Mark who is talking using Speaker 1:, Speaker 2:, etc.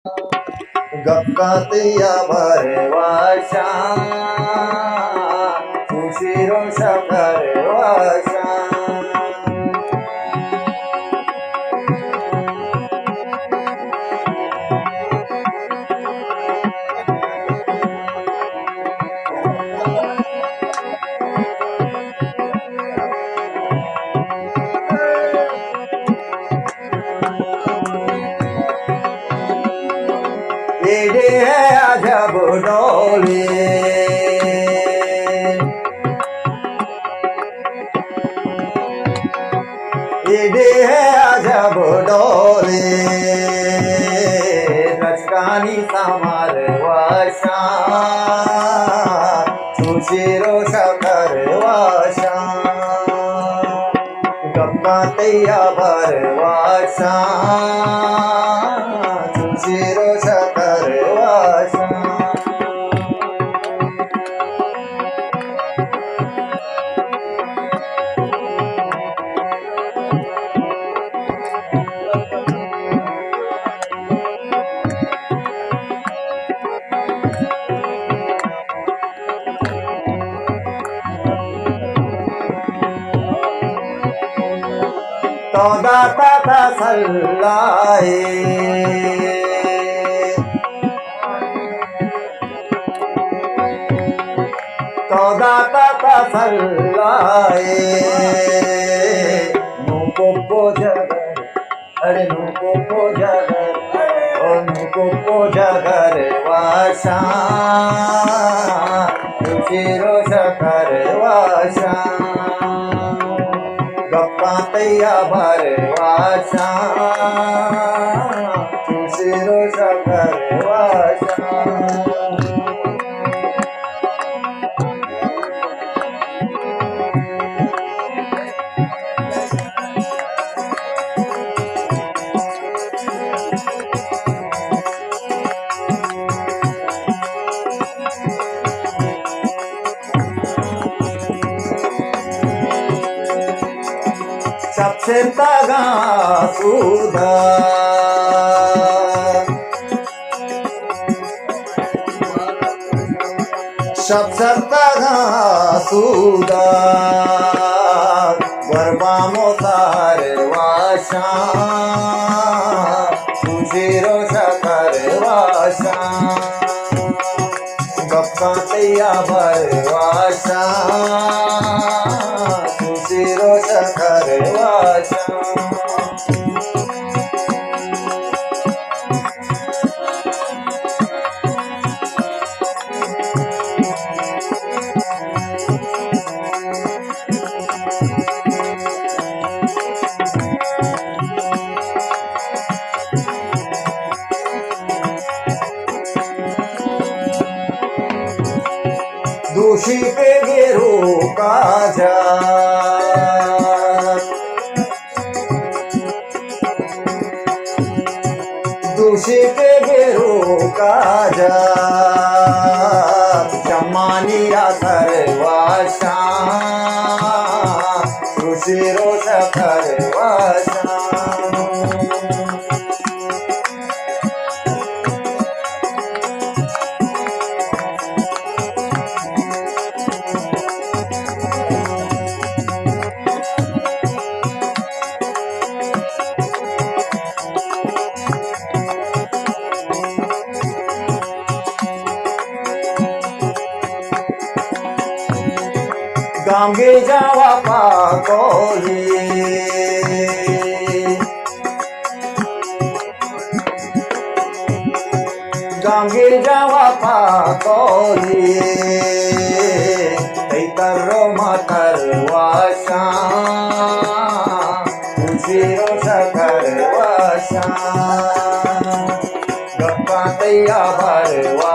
Speaker 1: गप्पात या भरवाशा उशिरोशा भरवाशा एडे है अजब डोले एडे है अजब डोले रचकानी सामार वाशा सुशिरो शकर वाशा गप्पा तैया भरवाशा सुशिरो शकर Washa toda tata sallaye toda tata sallaye no popo jagar are no popo jagar oh no popo jagar vasha shiro shakar vasha गप्पा तैया भरवाशा सुशिरो शकर वाशा सबसे तगा सुधा सबसे तगा सुधा गरबा मोसार वाशा सुशिरो शकर वाशा गप्पा तैया भरवाशा सुशिरो शकर वाशा दोषी पे गिरो काजा दोषी पे गिरो काजा जमानिया सरवाशा सुशिरो शकर वाशा गांगे जावा पाकोली गांगे जावा पाकोली तैतरो मातर वाशा सुशिरो शकर वाशा गप्पा तैया भरवा